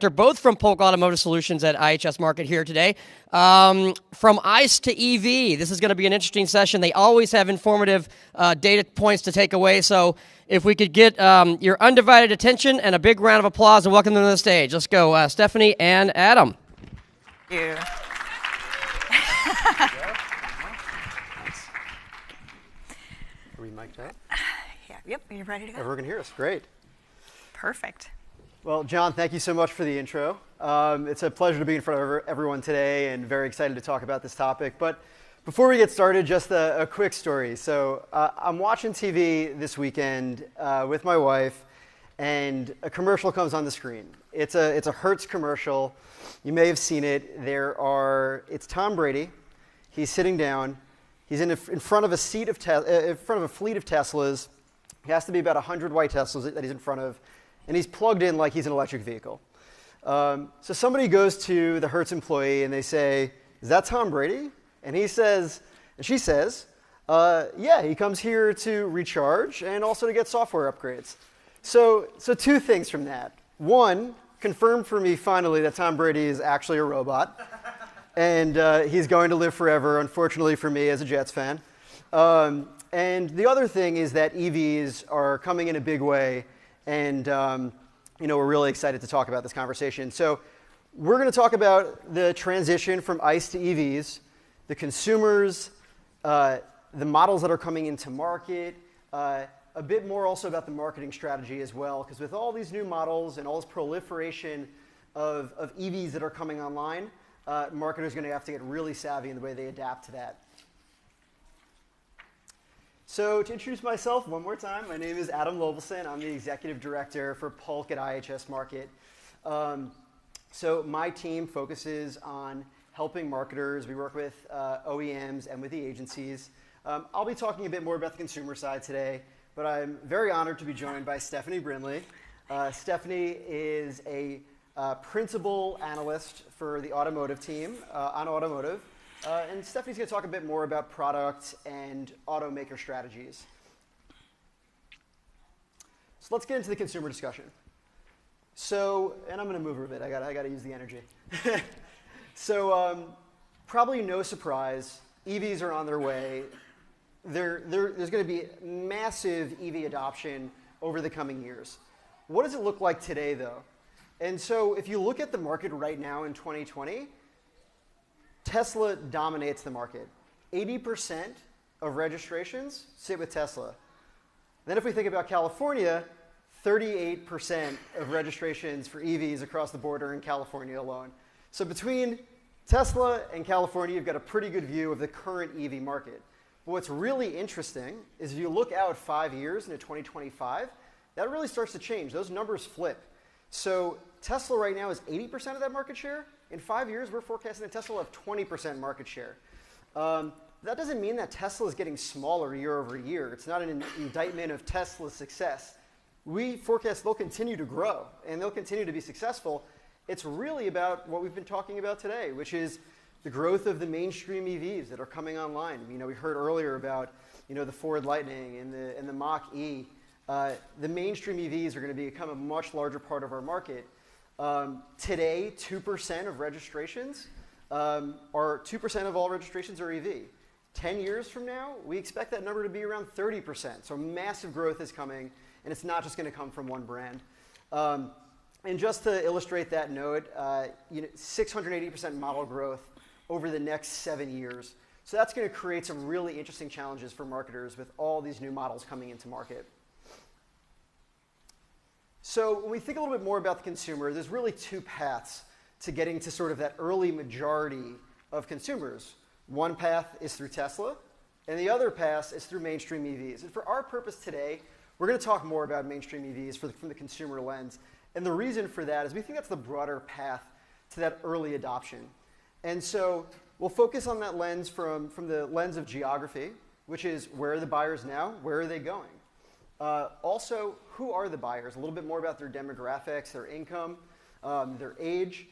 both from Polk Automotive Solutions at IHS Markit here today. From ICE to EV, this is going to be an interesting session. They always have informative data points to take away, so if we could get your undivided attention and a big round of applause and welcome them to the stage. Let's go, Stephanie and Adam. Thank you. Are we mic'd up? Yeah, yep, are you ready to go? Everyone can hear us, great. Perfect. Well, John, thank you so much for the intro. It's a pleasure to be in front of everyone today and very excited to talk about this topic. But before we get started, just a quick story. So I'm watching TV this weekend with my wife, and a commercial comes on the screen. It's a Hertz commercial. You may have seen it. It's Tom Brady. He's sitting down. He's in front of a fleet of Teslas. He has to be about 100 white Teslas that he's in front of. And he's plugged in like he's an electric vehicle. So somebody goes to the Hertz employee and they say, "Is that Tom Brady?" And she says, "Yeah, he comes here to recharge and also to get software upgrades." So two things from that. One, confirmed for me finally that Tom Brady is actually a robot. And he's going to live forever, unfortunately for me as a Jets fan. And the other thing is that EVs are coming in a big way. And we're really excited to talk about this conversation. So we're going to talk about the transition from ICE to EVs, the consumers, the models that are coming into market, a bit more also about the marketing strategy as well, because with all these new models and all this proliferation of EVs that are coming online, marketers are going to have to get really savvy in the way they adapt to that. So to introduce myself one more time, my name is Adam Lobelson. I'm the executive director for Polk at IHS Markit. So my team focuses on helping marketers. We work with OEMs and with the agencies. I'll be talking a bit more about the consumer side today, but I'm very honored to be joined by Stephanie Brindley. Stephanie is a principal analyst for the automotive team on automotive. And Stephanie's going to talk a bit more about product and automaker strategies. So let's get into the consumer discussion. And I'm going to move her a bit. I got to use the energy. Probably no surprise, EVs are on their way. There's going to be massive EV adoption over the coming years. What does it look like today, though? And so if you look at the market right now in 2020, Tesla dominates the market. 80% of registrations sit with Tesla. Then if we think about California, 38% of registrations for EVs across the border in California alone. So between Tesla and California, you've got a pretty good view of the current EV market. But what's really interesting is if you look out 5 years into 2025, that really starts to change. Those numbers flip. So Tesla right now is 80% of that market share. In 5 years, we're forecasting that Tesla will have 20% market share. That doesn't mean that Tesla is getting smaller year over year. It's not an indictment of Tesla's success. We forecast they'll continue to grow, and they'll continue to be successful. It's really about what we've been talking about today, which is the growth of the mainstream EVs that are coming online. We heard earlier about the Ford Lightning and the Mach-E. The mainstream EVs are going to become a much larger part of our market. Today, 2% of registrations are 2% of all registrations are EV. 10 years from now, we expect that number to be around 30%. So massive growth is coming, and it's not just going to come from one brand. And just to illustrate that note, 680% model growth over the next 7 years. So that's going to create some really interesting challenges for marketers with all these new models coming into market. So when we think a little bit more about the consumer, there's really two paths to getting to sort of that early majority of consumers. One path is through Tesla, and the other path is through mainstream EVs. And for our purpose today, we're going to talk more about mainstream EVs from the consumer lens. And the reason for that is we think that's the broader path to that early adoption. And so we'll focus on that lens from the lens of geography, which is where are the buyers now, where are they going? Also, who are the buyers? A little bit more about their demographics, their income, their age.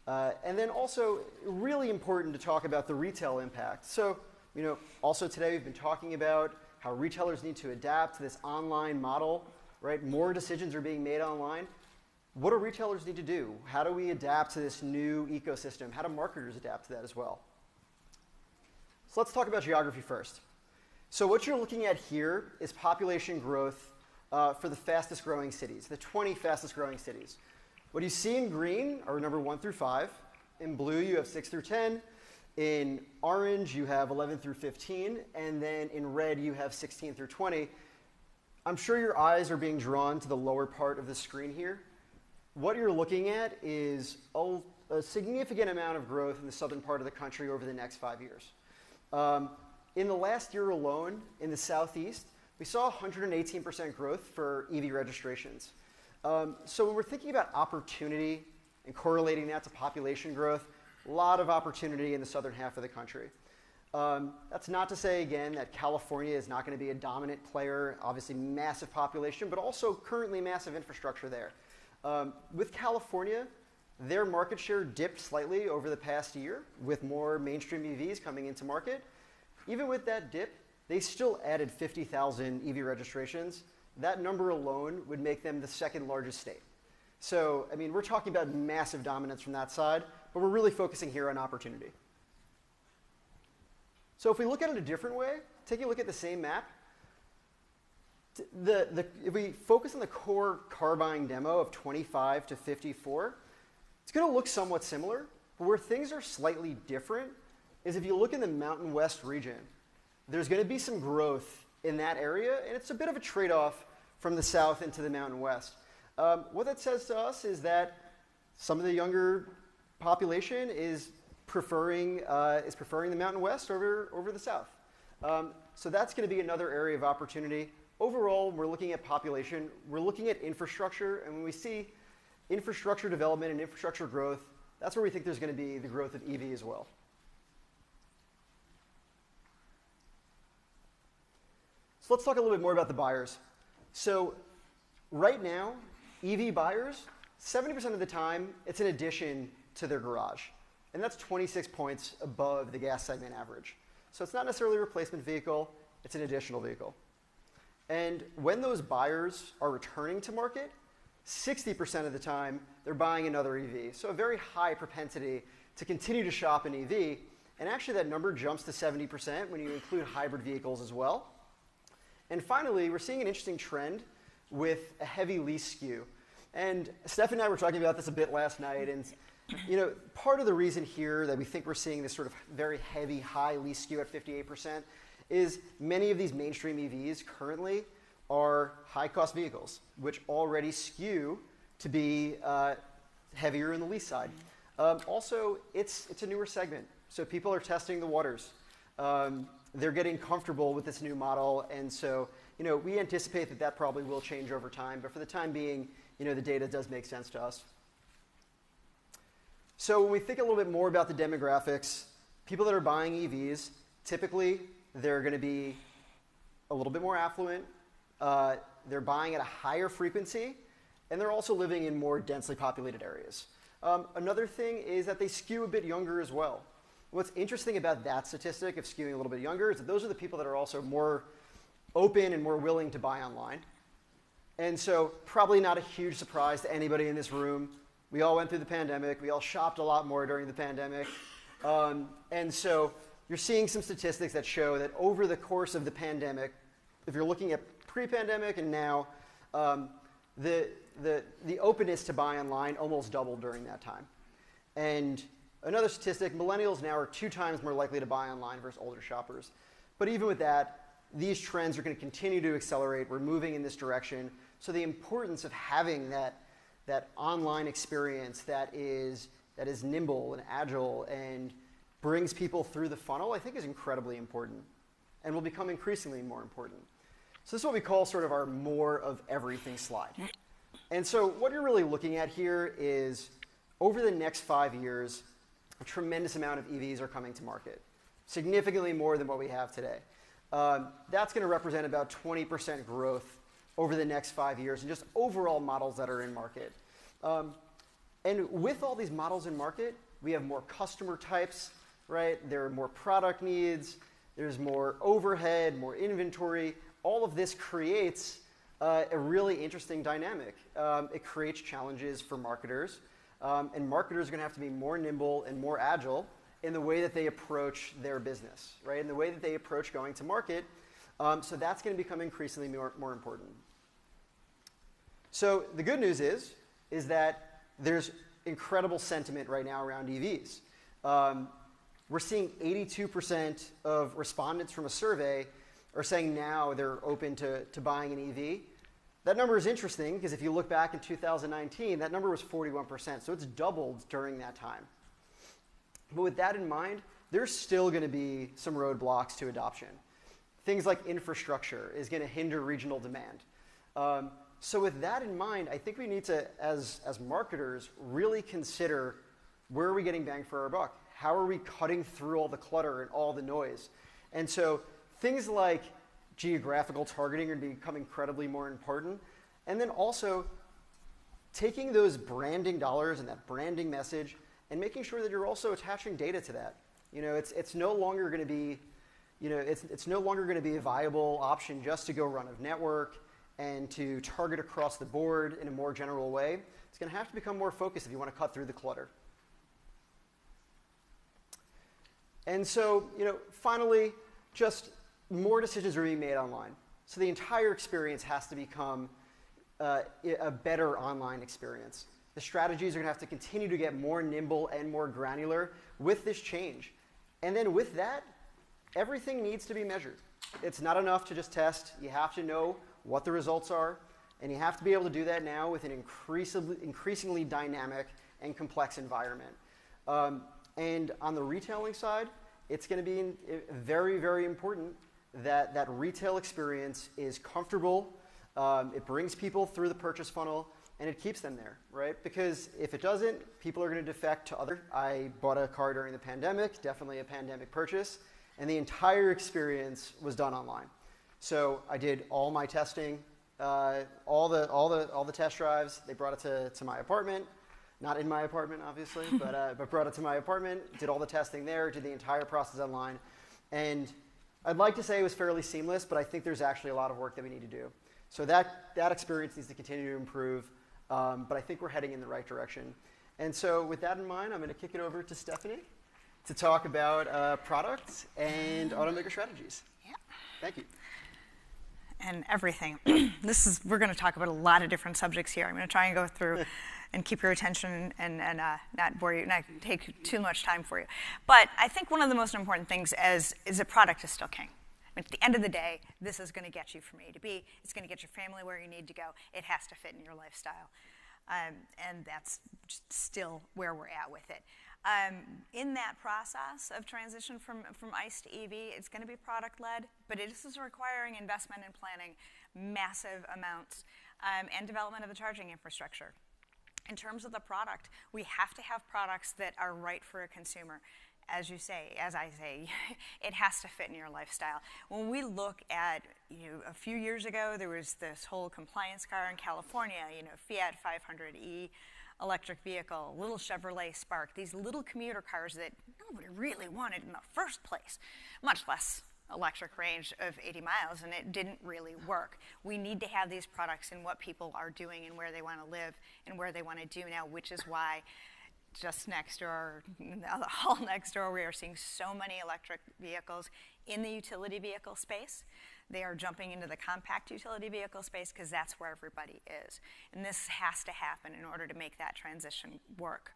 And then also, really important to talk about the retail impact. So, also today we've been talking about how retailers need to adapt to this online model, right? More decisions are being made online. what do retailers need to do? How do we adapt to this new ecosystem? How do marketers adapt to that as well? So let's talk about geography first. So what you're looking at here is population growth for the fastest growing cities, the 20 fastest growing cities. What you see in green are number 1 through 5. In blue, you have 6 through 10. In orange, you have 11 through 15. And then in red, you have 16 through 20. I'm sure your eyes are being drawn to the lower part of the screen here. What you're looking at is a significant amount of growth in the southern part of the country over the next 5 years. In the last year alone, in the southeast, we saw 118% growth for EV registrations. So when we're thinking about opportunity and correlating that to population growth, a lot of opportunity in the southern half of the country. That's not to say, again, that California is not going to be a dominant player, obviously massive population, but also currently massive infrastructure there. With California, their market share dipped slightly over the past year with more mainstream EVs coming into market. Even with that dip, they still added 50,000 EV registrations. That number alone would make them the second largest state. So, I mean, we're talking about massive dominance from that side, but we're really focusing here on opportunity. So if we look at it a different way, taking a look at the same map, if we focus on the core car buying demo of 25 to 54, it's going to look somewhat similar, but where things are slightly different is if you look in the Mountain West region, there's going to be some growth in that area, and it's a bit of a trade-off from the south into the Mountain West. What that says to us is that some of the younger population is preferring the Mountain West over the south. So that's going to be another area of opportunity. Overall, we're looking at population, we're looking at infrastructure, and when we see infrastructure development and infrastructure growth, that's where we think there's going to be the growth of EV as well. So let's talk a little bit more about the buyers. So right now, EV buyers, 70% of the time, it's an addition to their garage. And that's 26 points above the gas segment average. So it's not necessarily a replacement vehicle, it's an additional vehicle. And when those buyers are returning to market, 60% of the time, they're buying another EV. So a very high propensity to continue to shop an EV. And actually that number jumps to 70% when you include hybrid vehicles as well. And finally, we're seeing an interesting trend with a heavy lease skew. And Steph and I were talking about this a bit last night. And you know, part of the reason here that we think we're seeing this sort of very heavy, high lease skew at 58% is many of these mainstream EVs currently are high-cost vehicles, which already skew to be heavier in the lease side. Also, it's a newer segment, so people are testing the waters. They're getting comfortable with this new model, and so you know, we anticipate that that probably will change over time, but for the time being, you know, the data does make sense to us. So when we think a little bit more about the demographics, people that are buying EVs, typically they're going to be a little bit more affluent, they're buying at a higher frequency, and they're also living in more densely populated areas. Another thing is that they skew a bit younger as well. What's interesting about that statistic of skewing a little bit younger is that those are the people that are also more open and more willing to buy online. And so probably not a huge surprise to anybody in this room. We all went through the pandemic. We all shopped a lot more during the pandemic. And so you're seeing some statistics that show that over the course of the pandemic, if you're looking at pre-pandemic and now, the openness to buy online almost doubled during that time. And another statistic, millennials now are 2 times more likely to buy online versus older shoppers. But even with that, these trends are going to continue to accelerate. We're moving in this direction. So the importance of having that online experience that is nimble and agile and brings people through the funnel, I think is incredibly important and will become increasingly more important. So this is what we call sort of our more of everything slide. And so what you're really looking at here is over the next 5 years, a tremendous amount of EVs are coming to market, significantly more than what we have today. That's going to represent about 20% growth over the next 5 years and just overall models that are in market. And with all these models in market, we have more customer types, right? There are more product needs, there's more overhead, more inventory. All of this creates a really interesting dynamic. It creates challenges for marketers, and marketers are going to have to be more nimble and more agile in the way that they approach their business, right? In the way that they approach going to market. So that's going to become increasingly more important. So the good news is that there's incredible sentiment right now around EVs. We're seeing 82% of respondents from a survey are saying now they're open to buying an EV. That number is interesting because if you look back in 2019, that number was 41%, so it's doubled during that time. But with that in mind, there's still going to be some roadblocks to adoption. Things like infrastructure is going to hinder regional demand. So with that in mind, I think we need to, as marketers, really consider where are we getting bang for our buck? How are we cutting through all the clutter and all the noise? And so things like geographical targeting are going to become incredibly more important. And then also taking those branding dollars and that branding message and making sure that you're also attaching data to that. It's no longer going to be, it's no longer going to be a viable option just to go run a network and to target across the board in a more general way. It's going to have to become more focused if you want to cut through the clutter. And so, finally, just more decisions are being made online. So the entire experience has to become a better online experience. The strategies are going to have to continue to get more nimble and more granular with this change. And then with that, everything needs to be measured. It's not enough to just test. You have to know what the results are, and you have to be able to do that now with an increasingly dynamic and complex environment. And on the retailing side, it's going to be very, very important that that retail experience is comfortable, it brings people through the purchase funnel, and it keeps them there, right? Because if it doesn't, people are going to defect to other. I bought a car during the pandemic, definitely a pandemic purchase, and the entire experience was done online. So I did all my testing, all the test drives. They brought it to my apartment. Not in my apartment, obviously, but brought it to my apartment, did all the testing there, did the entire process online. And I'd like to say it was fairly seamless, but I think there's actually a lot of work that we need to do. So that experience needs to continue to improve, but I think we're heading in the right direction. And so with that in mind, I'm going to kick it over to Stephanie to talk about product and automaker strategies. Yeah. Thank you. And everything. We're going to talk about a lot of different subjects here. I'm going to try and go through and keep your attention and not bore you, not take too much time for you. But I think one of the most important things is a product is still king. I mean, at the end of the day, this is going to get you from A to B. It's going to get your family where you need to go. It has to fit in your lifestyle. And that's just still where we're at with it. In that process of transition from ICE to EV, it's going to be product-led, but it is requiring investment and planning, massive amounts, and development of the charging infrastructure. In terms of the product, we have to have products that are right for a consumer. As I say, it has to fit in your lifestyle. When we look at, a few years ago, there was this whole compliance car in California, Fiat 500e, electric vehicle, little Chevrolet Spark, these little commuter cars that nobody really wanted in the first place, much less electric range of 80 miles, and it didn't really work. We need to have these products in what people are doing and where they want to live and where they want to do now, which is why just next door, in the hall next door, we are seeing so many electric vehicles in the utility vehicle space. They are jumping into the compact utility vehicle space because that's where everybody is. And this has to happen in order to make that transition work.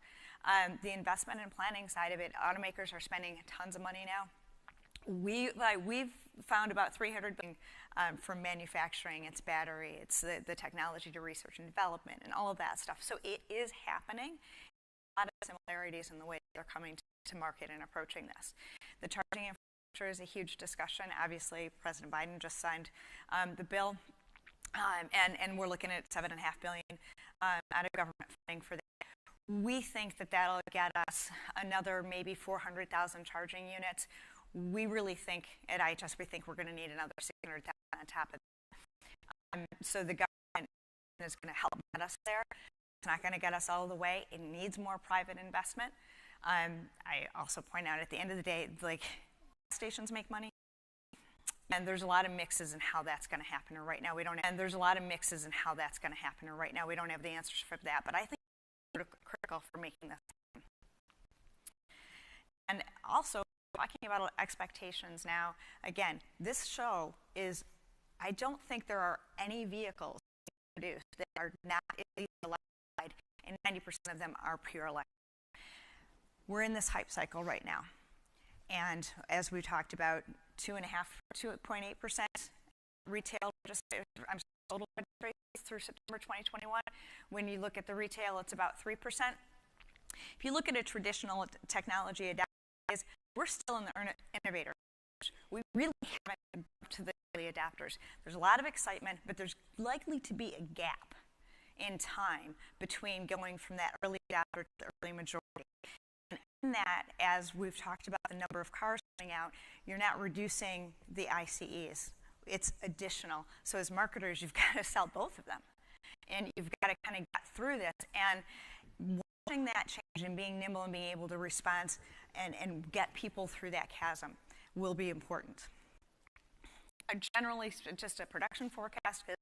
The investment and planning side of it, automakers are spending tons of money now. We've found about $300 billion from manufacturing, its battery, it's the technology to research and development, and all of that stuff. So it is happening. A lot of similarities in the way they're coming to market and approaching this. The charging infrastructure is a huge discussion. Obviously, President Biden just signed the bill, and we're looking at $7.5 billion out of government funding for that. We think that that'll get us another maybe 400,000 charging units. We really think at IHS, we're going to need another 600,000 on top of that. So the government is going to help get us there. It's not going to get us all the way. It needs more private investment. I also point out at the end of the day, stations make money. And there's a lot of mixes in how that's going to happen. And right now we don't. And there's a lot of mixes in how that's going to happen. And right now we don't have the answers for that. But I think it's critical for making this happen. And also talking about expectations now. Again, this show is. I don't think there are any vehicles produced that are not electrified, and 90% of them are pure electric. We're in this hype cycle right now. And as we talked about, 2.8% retail total through September 2021. When you look at the retail, it's about 3%. If you look at a traditional technology adapters, we're still in the innovator stage. We really haven't been up to the early adapters. There's a lot of excitement, but there's likely to be a gap in time between going from that early adapter to the early majority. In that, as we've talked about the number of cars coming out, you're not reducing the ICEs. It's additional. So as marketers, you've got to sell both of them. And you've got to kind of get through this. And watching that change and being nimble and being able to respond and get people through that chasm will be important. Generally, just a production forecast, because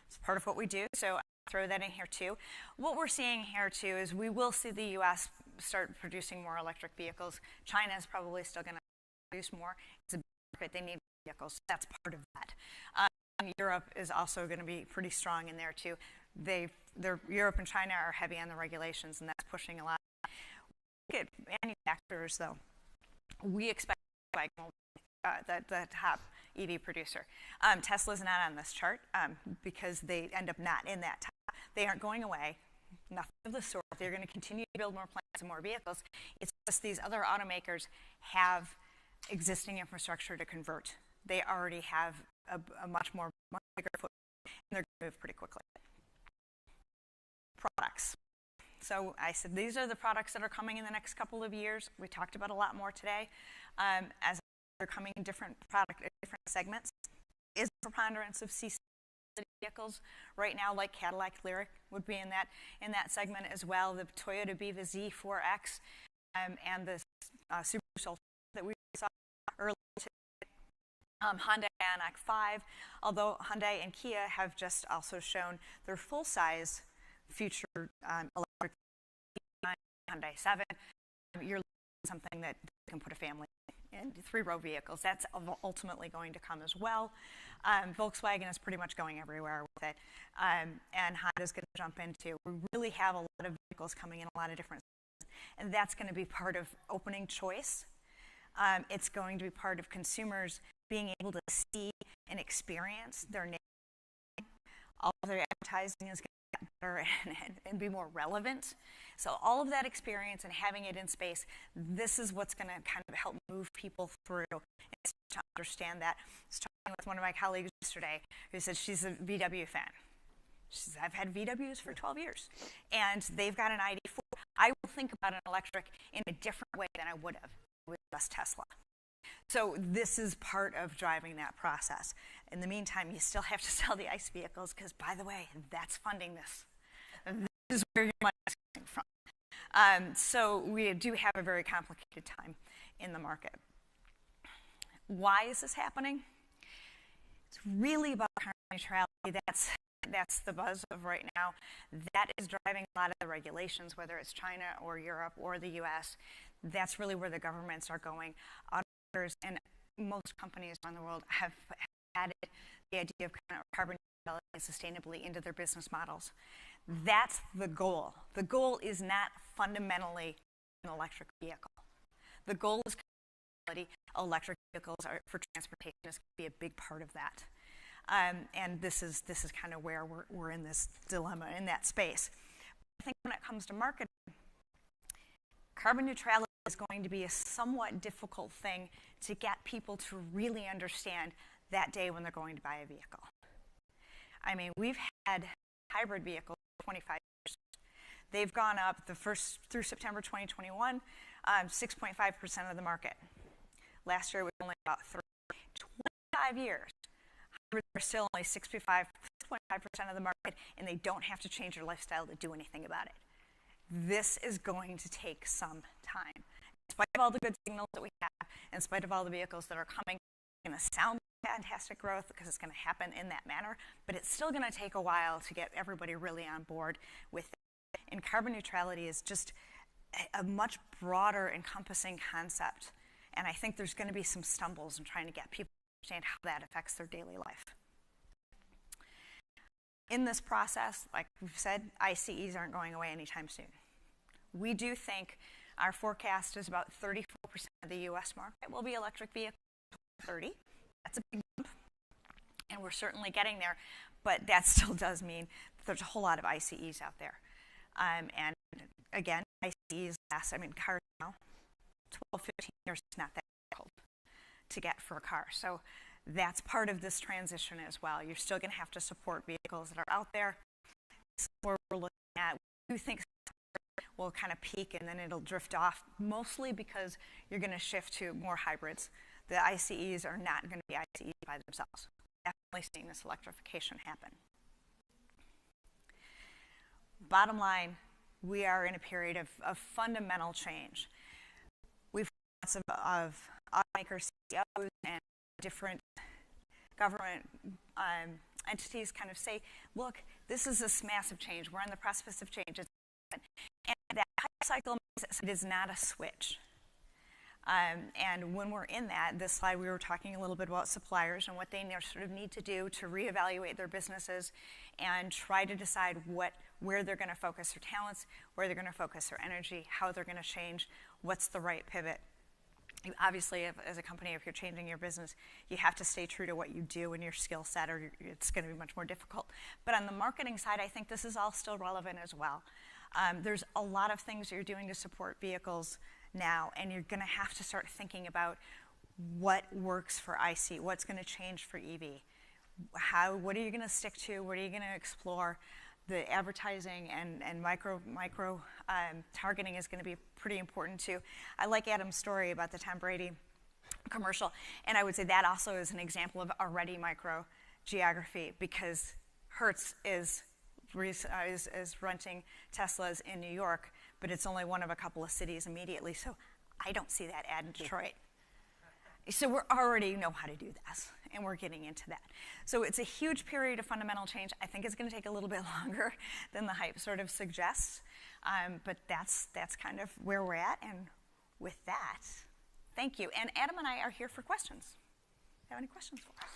it's part of what we do. So I'll throw that in here too. What we're seeing here too is we will see the U.S. start producing more electric vehicles. China is probably still going to produce more. It's a big market. They need vehicles. That's part of that. Europe is also going to be pretty strong in there too. Europe and China are heavy on the regulations, and that's pushing a lot. Look at manufacturers, though. We expect the top EV producer. Tesla's not on this chart because they end up not in that top. They aren't going away. Nothing of the sort. They're going to continue to build more plants and more vehicles. It's just these other automakers have existing infrastructure to convert. They already have a much bigger footprint, and they're going to move pretty quickly. Products. So I said these are the products that are coming in the next couple of years. We talked about a lot more today. As they're coming in different segments, is the preponderance of C vehicles right now, like Cadillac Lyriq would be in that segment as well. The Toyota Viva Z4X and the Subaru Solterra that we saw earlier today. Hyundai Ioniq 5, although Hyundai and Kia have just also shown their full-size future electric Hyundai 7. You're looking at something that can put a family in 3-row vehicles. That's ultimately going to come as well. Volkswagen is pretty much going everywhere with it. And Honda's going to jump into. We really have a lot of vehicles coming in a lot of different sizes. And that's going to be part of opening choice. It's going to be part of consumers being able to see and experience their name. All of their advertising is going to get better and be more relevant. So all of that experience and having it in space, this is what's going to kind of help move people through and to understand that. I was talking with one of my colleagues yesterday who said she's a VW fan. She says, I've had VWs for 12 years, and they've got an ID4. I will think about an electric in a different way than I would have with just Tesla. So this is part of driving that process. In the meantime, you still have to sell the ICE vehicles because, by the way, that's funding this. This is where your money is coming from. So we do have a very complicated time in the market. Why is this happening? It's really about carbon neutrality. That's the buzz of right now. That is driving a lot of the regulations, whether it's China or Europe or the U.S. That's really where the governments are going. Automakers and most companies around the world have added the idea of carbon neutrality and sustainability into their business models. That's the goal. The goal is not fundamentally an electric vehicle. The goal is neutrality. Electric vehicles for transportation is going to be a big part of that. And this is kind of where we're in this dilemma in that space. I think when it comes to marketing, carbon neutrality is going to be a somewhat difficult thing to get people to really understand that day when they're going to buy a vehicle. I mean, we've had hybrid vehicles for 25 years. They've gone up through September 2021, 6.5% of the market. Last year it was only about 3. 25 years. Hybrids are still only 6.5% of the market, and they don't have to change their lifestyle to do anything about it. This is going to take some time. In spite of all the good signals that we have, in spite of all the vehicles that are coming, it's going to sound fantastic growth because it's going to happen in that manner, but it's still going to take a while to get everybody really on board with it. And carbon neutrality is just a much broader encompassing concept. And I think there's going to be some stumbles in trying to get people to understand how that affects their daily life. In this process, like we've said, ICEs aren't going away anytime soon. We do think our forecast is about 34% of the US market will be electric vehicles by 2030. That's a big jump, and we're certainly getting there, but that still does mean that there's a whole lot of ICEs out there. And again, ICEs last, cars now, 12, 15 years is not that difficult to get for a car. So that's part of this transition as well. You're still going to have to support vehicles that are out there. This is where we're looking at. We do think will kind of peak and then it'll drift off, mostly because you're going to shift to more hybrids. The ICEs are not going to be ICEs by themselves. Definitely seeing this electrification happen. Bottom line, we are in a period of fundamental change. We've lots of automakers, CEOs, and different government entities kind of say, look, this is this massive change. We're on the precipice of change. And that hype cycle is not a switch. And when we're in that, this slide we were talking a little bit about suppliers and what they sort of need to do to reevaluate their businesses and try to decide where they're going to focus their talents, where they're going to focus their energy, how they're going to change, what's the right pivot. Obviously, as a company, if you're changing your business, you have to stay true to what you do and your skill set, or it's going to be much more difficult. But on the marketing side, I think this is all still relevant as well. There's a lot of things you're doing to support vehicles now, and you're going to have to start thinking about what works for IC, what's going to change for EV. What are you going to stick to? What are you going to explore? The advertising and micro targeting is going to be pretty important too. I like Adam's story about the Tom Brady commercial, and I would say that also is an example of already micro geography, because Hertz is renting Teslas in New York, but it's only one of a couple of cities immediately, so I don't see that ad in Detroit. So we already know how to do this, and we're getting into that. So it's a huge period of fundamental change. I think it's going to take a little bit longer than the hype sort of suggests, but that's kind of where we're at. And with that, thank you. And Adam and I are here for questions. Do you have any questions for us?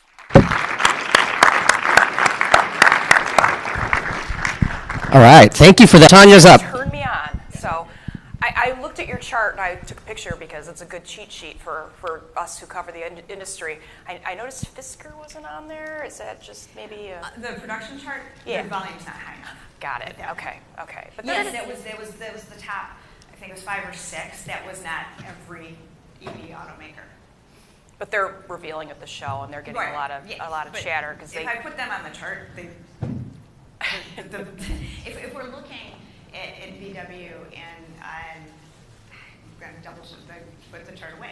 All right, thank you for that. Tanya's up. Turn me on. So I looked at your chart and I took a picture because it's a good cheat sheet for us who cover the industry. I noticed Fisker wasn't on there. Is that just maybe the production chart? Yeah. The volume's not high enough. Got it. Okay. But yes, that was the top. I think it was 5 or 6. That was not every EV automaker. But they're revealing at the show, and they're getting right. a lot of chatter because if I put them on the chart, if we're looking at VW and I'm going to put the chart away.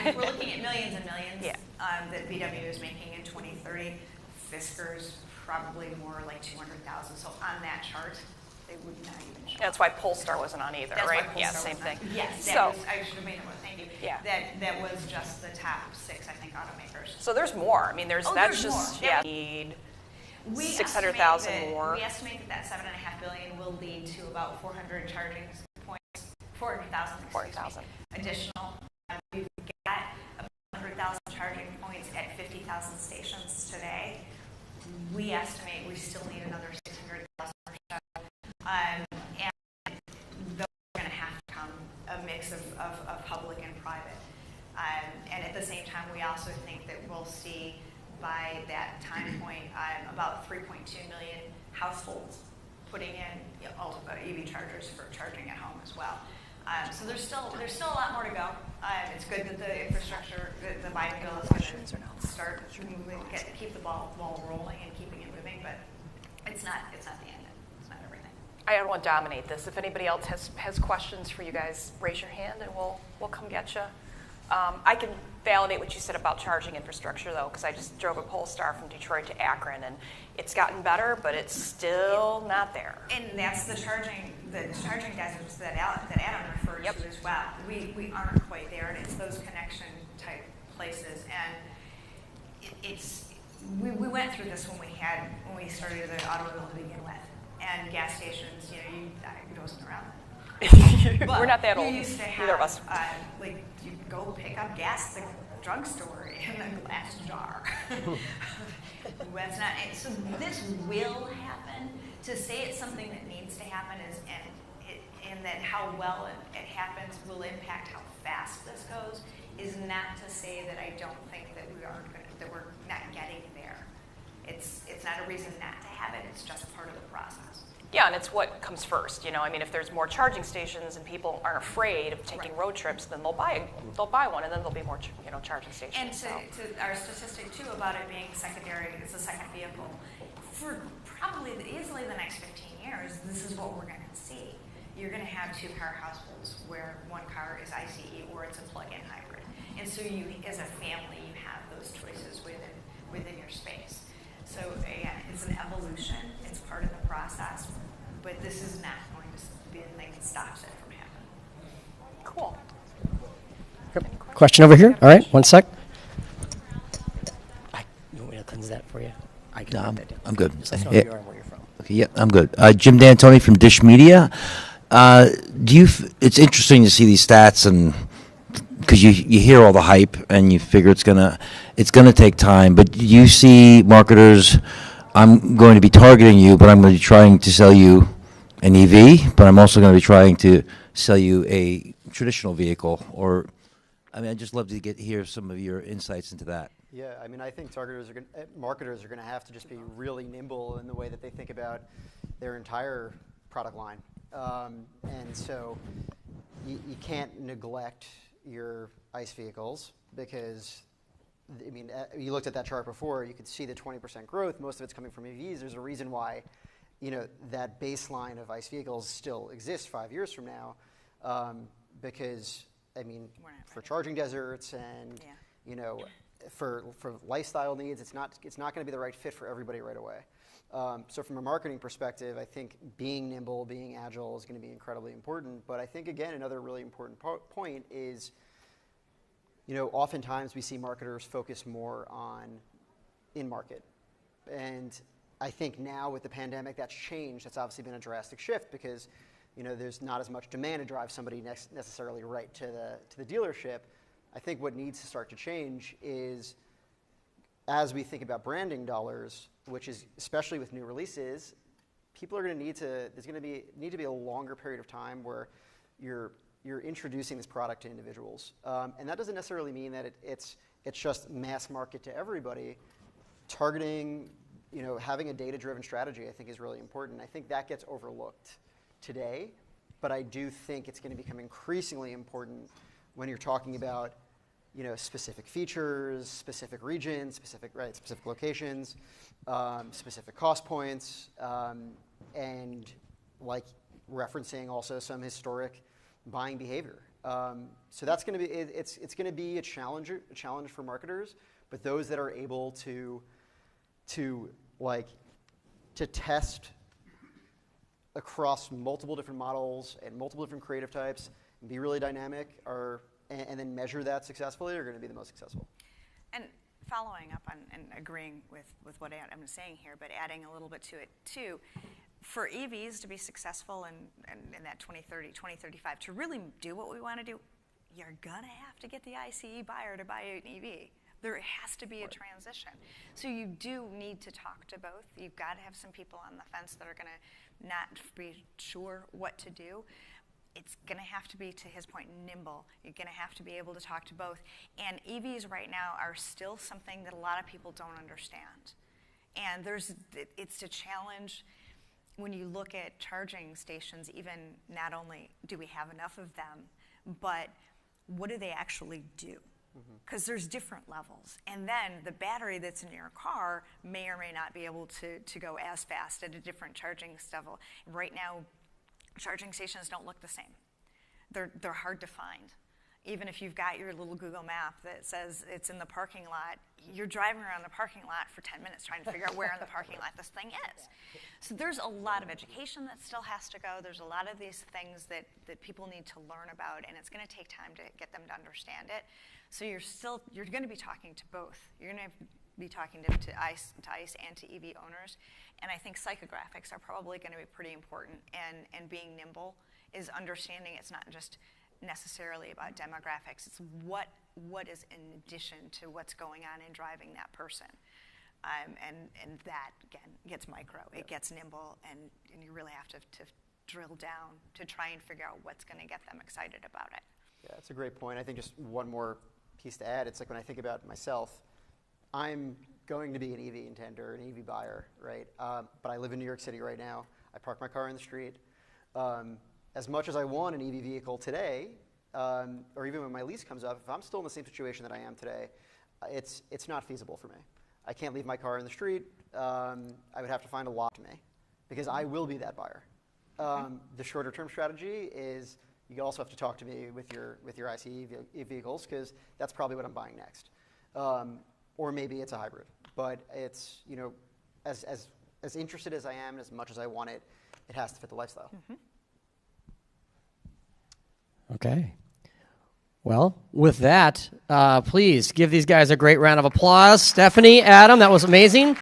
If we're looking at millions and millions that VW is making in 2030, Fisker's probably more like 200,000. So on that chart, they would not even show. That's why Polestar wasn't on either, That's right? Why Yeah, Polestar same thing. Yes, so, I should have made it more. Thank you. Yeah. That was just the top 6, I think, automakers. So there's more. I mean, that's there's just more. Need 600,000 more. We estimate that $7.5 billion will lead to about 400 charging points, 400,000 additional. We've got about 100,000 charging points at 50,000 stations today. We estimate we still need another 600,000 or so. And those are going to have to come a mix of public and private. And at the same time, we also think that we'll see by that time point about 3.2 million households putting in EV chargers for charging at home as well. So there's still a lot more to go. It's good that the infrastructure, the Biden bill is going to start moving, keep the ball rolling and keeping it moving, but it's not the end. It's not everything. I don't want to dominate this. If anybody else has questions for you guys, raise your hand and we'll come get you. I can validate what you said about charging infrastructure, though, because I just drove a Polestar from Detroit to Akron, and it's gotten better, but it's still not there. And that's the charging deserts that Adam referred to as well. We aren't quite there, and it's those connection type places. And we went through this when we started the automobile to begin with, and gas stations. I wasn't around then. We're not that old. You used to have, neither of us. like, you go pick up gas at the drugstore in a glass jar. That's not. So this will happen. To say it's something that needs to happen and that how well it happens will impact how fast this goes is not to say that I don't think that we're not getting there. It's not a reason not to have it. It's just part of the process. Yeah, and it's what comes first. I mean, if there's more charging stations and people aren't afraid of taking road trips, then they'll buy one, and then there'll be more charging stations. And to our statistic too about it being secondary, it's a second vehicle. For probably easily the next 15 years, this is what we're going to see. You're going to have two-car households where one car is ICE or it's a plug-in hybrid. And so you, as a family, you have those choices within your space. So again, it's an evolution. It's part of the process. But this is not going to be the thing that stops it from happening. Cool. Question over here. All right, one sec. You want me to cleanse that for you? I can. No, I'm good. Just let me know who you are and where you're from. Okay, yeah, I'm good. Jim D'Antoni from Dish Media. It's interesting to see these stats, and because you hear all the hype and you figure it's gonna take time. But do you see marketers? I'm going to be targeting you, but I'm going to be trying to sell you an EV, but I'm also going to be trying to sell you a traditional vehicle. I'd just love to hear some of your insights into that. Yeah, I mean, I think marketers are going to have to just be really nimble in the way that they think about their entire product line. And so you can't neglect your ICE vehicles because, I mean, you looked at that chart before, you could see the 20% growth. Most of it's coming from EVs. There's a reason why, that baseline of ICE vehicles still exists 5 years from now because, I mean, for charging deserts and, for lifestyle needs, it's not going to be the right fit for everybody right away. So from a marketing perspective, I think being nimble, being agile is going to be incredibly important. But I think, again, another really important point is, oftentimes we see marketers focus more on in-market. And I think now with the pandemic, that's changed. That's obviously been a drastic shift because, there's not as much demand to drive somebody necessarily right to the dealership. I think what needs to start to change is, as we think about branding dollars, which is especially with new releases, people are going to need to. There's going to need to be a longer period of time where you're introducing this product to individuals, and that doesn't necessarily mean that it's just mass market to everybody. Targeting, having a data-driven strategy, I think is really important. I think that gets overlooked today, but I do think it's going to become increasingly important when you're talking about, specific features, specific regions, specific locations, specific cost points, and like referencing also some historic buying behavior. So that's going to be it's going to be a challenge for marketers, but those that are able to test across multiple different models and multiple different creative types and be really dynamic and then measure that successfully are going to be the most successful. And following up on and agreeing with what I'm saying here, but adding a little bit to it too, for EVs to be successful in that 2030, 2035, to really do what we want to do, you're going to have to get the ICE buyer to buy an EV. There has to be a transition. So you do need to talk to both. You've got to have some people on the fence that are going to not be sure what to do. It's going to have to be, to his point, nimble. You're going to have to be able to talk to both. And EVs right now are still something that a lot of people don't understand. And it's a challenge when you look at charging stations, even not only do we have enough of them, but what do they actually do? Because there's different levels. And then the battery that's in your car may or may not be able to go as fast at a different charging level. Right now, charging stations don't look the same. They're hard to find. Even if you've got your little Google map that says it's in the parking lot, you're driving around the parking lot for 10 minutes trying to figure out where in the parking lot this thing is. So there's a lot of education that still has to go. There's a lot of these things that people need to learn about, and it's going to take time to get them to understand it. So you're going to be talking to both. You're going to be talking to ICE and to EV owners. And I think psychographics are probably going to be pretty important. And being nimble is understanding it's not just necessarily about demographics. It's what is in addition to what's going on in driving that person. And that, again, gets micro. It gets nimble, and you really have to drill down to try and figure out what's going to get them excited about it. Yeah, that's a great point. I think just one more piece to add. It's like when I think about myself, I'm going to be an EV intender, an EV buyer, right? But I live in New York City right now. I park my car in the street. As much as I want an EV vehicle today, or even when my lease comes up, if I'm still in the same situation that I am today, it's not feasible for me. I can't leave my car in the street. I would have to find a lot to me, because I will be that buyer. The shorter term strategy is you also have to talk to me with your ICE vehicles, because that's probably what I'm buying next. Or maybe it's a hybrid. But it's, you know, as interested as I am and as much as I want it, it has to fit the lifestyle. Okay. Well, with that, please give these guys a great round of applause. Stephanie, Adam, that was amazing.